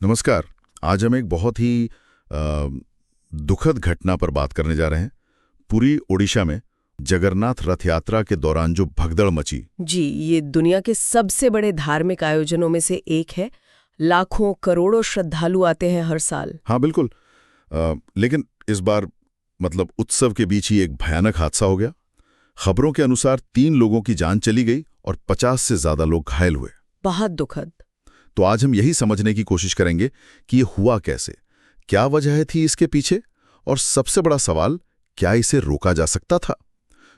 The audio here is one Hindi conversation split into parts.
नमस्कार। आज हम एक बहुत ही दुखद घटना पर बात करने जा रहे हैं। पूरी ओडिशा में जगन्नाथ रथ यात्रा के दौरान जो भगदड़ मची। जी, ये दुनिया के सबसे बड़े धार्मिक आयोजनों में से एक है। लाखों करोड़ों श्रद्धालु आते हैं हर साल। हाँ बिल्कुल। लेकिन इस बार मतलब उत्सव के बीच ही एक भयानक हादसा हो गया। खबरों के अनुसार 3 लोगों की जान चली गई और 50 से ज्यादा लोग घायल हुए। बहुत दुखद। तो आज हम यही समझने की कोशिश करेंगे कि ये हुआ कैसे, क्या वजह थी इसके पीछे, और सबसे बड़ा सवाल, क्या इसे रोका जा सकता था।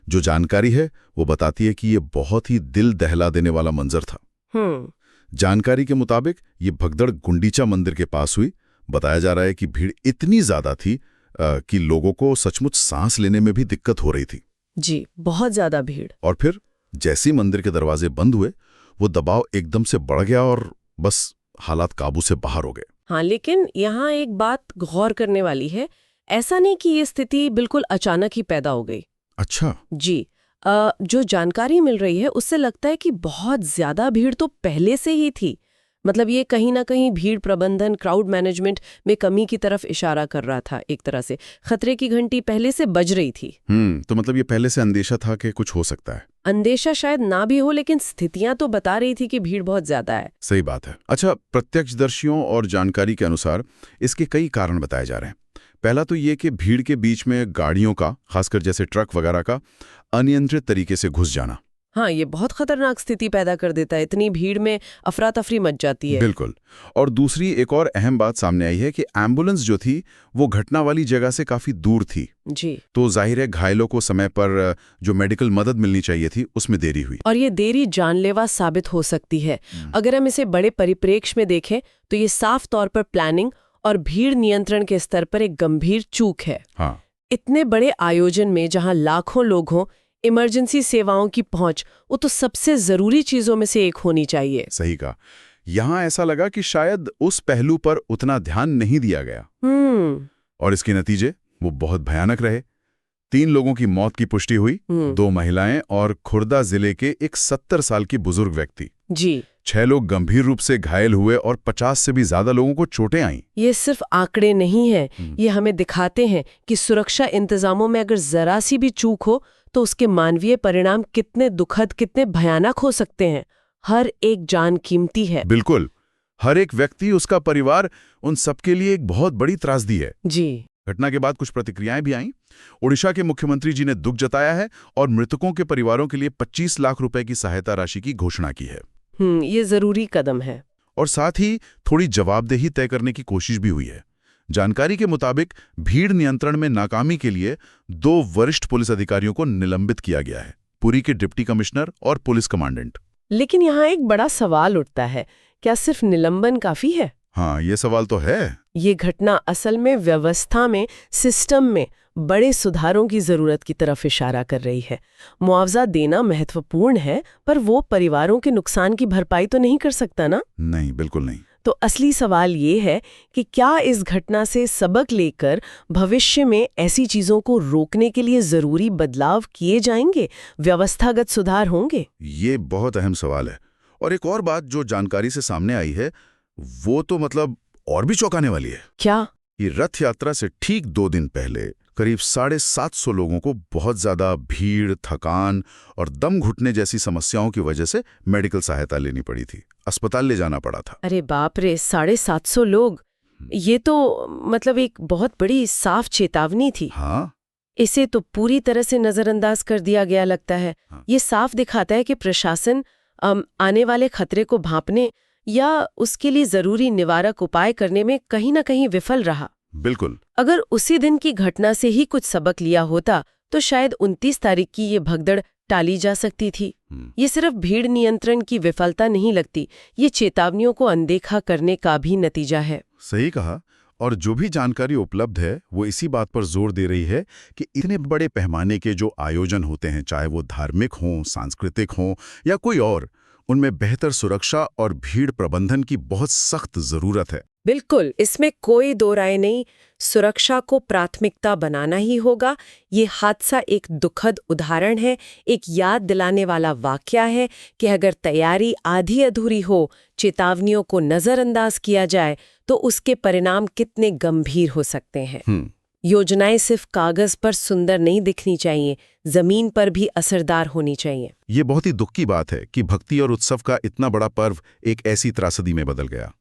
जो जानकारी है वो बताती है कि ये बहुत ही दिल दहला देने वाला मंजर था। जानकारी के मुताबिक ये भगदड़ गुंडीचा मंदिर के पास हुई। बताया जा रहा है कि भीड़ इतनी ज्यादा थी कि लोगों को सचमुच सांस लेने में भी दिक्कत हो रही थी। जी, बहुत ज्यादा भीड़। और फिर जैसे ही मंदिर के दरवाजे बंद हुए, वो दबाव एकदम से बढ़ गया और बस हालात काबू से बाहर हो गए। हाँ, लेकिन यहाँ एक बात गौर करने वाली है। ऐसा नहीं कि ये स्थिति बिल्कुल अचानक ही पैदा हो गई। अच्छा। जी, जो जानकारी मिल रही है उससे लगता है कि बहुत ज्यादा भीड़ तो पहले से ही थी। मतलब ये कहीं ना कहीं भीड़ प्रबंधन, क्राउड मैनेजमेंट में कमी की तरफ इशारा कर रहा था। एक तरह से खतरे की घंटी पहले से बज रही थी। तो मतलब ये पहले से अंदेशा था कि कुछ हो सकता है। अंदेशा शायद ना भी हो, लेकिन स्थितियां तो बता रही थी कि भीड़ बहुत ज्यादा है। सही बात है। अच्छा, प्रत्यक्षदर्शियों और जानकारी के अनुसार इसके कई कारण बताए जा रहे हैं। पहला तो ये कि भीड़ के बीच में गाड़ियों का, खासकर जैसे ट्रक वगैरह का, अनियंत्रित तरीके से घुस जाना। हाँ, ये बहुत खतरनाक स्थिति पैदा कर देता है। इतनी भीड़ में अफरा तफरी मच जाती है। बिल्कुल। और दूसरी एक और अहम बात सामने आई है कि एम्बुलेंस जो थी वो घटना वाली जगह से काफी दूर थी। जी। तो जाहिर है घायलों को समय पर जो मेडिकल मदद मिलनी चाहिए थी उसमें देरी हुई। और ये देरी जानलेवा साबित हो सकती है। अगर हम इसे बड़े परिप्रेक्ष्य में देखें तो ये साफ तौर पर प्लानिंग और भीड़ नियंत्रण के स्तर पर एक गंभीर चूक है। हाँ। इतने बड़े आयोजन में जहां लाखों लोग हों, इमरजेंसी सेवाओं की पहुंच वो तो सबसे जरूरी चीजों में से एक होनी चाहिए। सही कहा। यहाँ ऐसा लगा कि शायद उस पहलू पर उतना ध्यान नहीं दिया गया। और इसके नतीजे वो बहुत भयानक रहे। 3 लोगों की मौत की पुष्टि हुई, 2 महिलाएं और खुर्दा जिले के एक 70 साल की बुजुर्ग व्यक्ति। जी। 6 लोग गंभीर रूप से घायल हुए और 50 से भी ज्यादा लोगों को चोटें आईं। ये सिर्फ आंकड़े नहीं है, ये हमें दिखाते हैं कि सुरक्षा इंतजामों में अगर जरा सी भी चूक हो तो उसके मानवीय परिणाम कितने दुखद, कितने भयानक हो सकते हैं। हर एक जान कीमती है। बिल्कुल। हर एक व्यक्ति, उसका परिवार, उन सबके लिए एक बहुत बड़ी त्रासदी है। जी। घटना के बाद कुछ प्रतिक्रियाएं भी आईं। ओडिशा के मुख्यमंत्री जी ने दुख जताया है और मृतकों के परिवारों के लिए 25 लाख रुपए की सहायता राशि की घोषणा की है। ये जरूरी कदम है। और साथ ही थोड़ी जवाबदेही तय करने की कोशिश भी हुई है। जानकारी के मुताबिक भीड़ नियंत्रण में नाकामी के लिए 2 वरिष्ठ पुलिस अधिकारियों को निलंबित किया गया है, पुरी के डिप्टी कमिश्नर और पुलिस कमांडेंट। लेकिन यहाँ एक बड़ा सवाल उठता है, क्या सिर्फ निलंबन काफी है? हाँ, ये सवाल तो है। ये घटना असल में व्यवस्था में, सिस्टम में बड़े सुधारों की जरूरत की तरफ इशारा कर रही है। मुआवजा देना महत्वपूर्ण है, पर वो परिवारों के नुकसान की भरपाई तो नहीं कर सकता ना? नहीं, बिल्कुल नहीं। तो असली सवाल ये है कि क्या इस घटना से सबक लेकर भविष्य में ऐसी चीजों को रोकने के लिए जरूरी बदलाव किए जाएंगे, व्यवस्थागत सुधार होंगे? ये बहुत अहम सवाल है। और एक और बात जो जानकारी से सामने आई है वो तो मतलब और भी चौंकाने वाली है। क्या? ये रथ यात्रा से ठीक 2 दिन पहले करीब 750 लोगों को बहुत ज्यादा भीड़, थकान और दम घुटने जैसी समस्याओं की वजह से मेडिकल सहायता लेनी पड़ी थी। अस्पताल ले जाना पड़ा था। अरे बाप रे, 750 लोग! ये तो मतलब एक बहुत बड़ी साफ चेतावनी थी। हाँ। इसे तो पूरी तरह से नजरअंदाज कर दिया गया लगता है। हाँ। ये साफ दिखाता है कि प्रशासन आने वाले खतरे को भांपने या उसके लिए जरूरी निवारक उपाय करने में कहीं ना कहीं विफल रहा। बिल्कुल। अगर उसी दिन की घटना से ही कुछ सबक लिया होता तो शायद 29 तारीख की ये भगदड़ टाली जा सकती थी। ये सिर्फ भीड़ नियंत्रण की विफलता नहीं लगती, ये चेतावनियों को अनदेखा करने का भी नतीजा है। सही कहा। और जो भी जानकारी उपलब्ध है वो इसी बात पर जोर दे रही है कि इतने बड़े पैमाने के जो आयोजन होते हैं, चाहे वो धार्मिक हों, सांस्कृतिक हों या कोई और, उनमें बेहतर सुरक्षा और भीड़ प्रबंधन की बहुत सख्त जरूरत है। बिल्कुल, इसमें कोई दो राय नहीं। सुरक्षा को प्राथमिकता बनाना ही होगा। ये हादसा एक दुखद उदाहरण है, एक याद दिलाने वाला वाकया है कि अगर तैयारी आधी अधूरी हो, चेतावनियों को नज़रअंदाज किया जाए, तो उसके परिणाम कितने गंभीर हो सकते हैं। योजनाएं सिर्फ कागज पर सुंदर नहीं दिखनी चाहिए, जमीन पर भी असरदार होनी चाहिए। ये बहुत ही दुख की बात है कि भक्ति और उत्सव का इतना बड़ा पर्व एक ऐसी त्रासदी में बदल गया।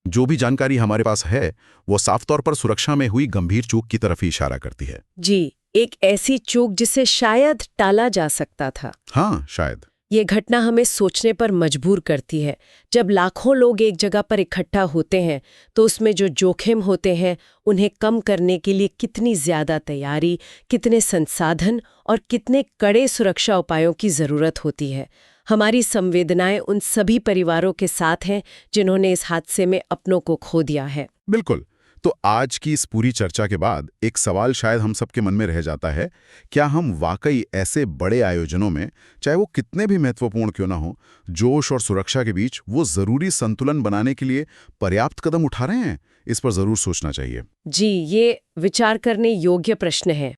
जो भी जानकारी हमारे पास है वो साफ तौर पर सुरक्षा में हुई गंभीर चूक की तरफ ही इशारा करती है। जी, एक ऐसी चूक जिसे शायद टाला जा सकता था। हाँ, शायद। ये घटना हमें सोचने पर मजबूर करती है। जब लाखों लोग एक जगह पर इकट्ठा होते हैं तो उसमें जो जोखिम होते हैं उन्हें कम करने के लिए कितनी ज्यादा तैयारी, कितने संसाधन और कितने कड़े सुरक्षा उपायों की जरूरत होती है। हमारी संवेदनाएं उन सभी परिवारों के साथ हैं जिन्होंने इस हादसे में अपनों को खो दिया है। बिल्कुल। तो आज की इस पूरी चर्चा के बाद एक सवाल शायद हम सबके मन में रह जाता है, क्या हम वाकई ऐसे बड़े आयोजनों में, चाहे वो कितने भी महत्वपूर्ण क्यों ना हो, जोश और सुरक्षा के बीच वो जरूरी संतुलन बनाने के लिए पर्याप्त कदम उठा रहे हैं? इस पर जरूर सोचना चाहिए। जी, ये विचार करने योग्य प्रश्न है।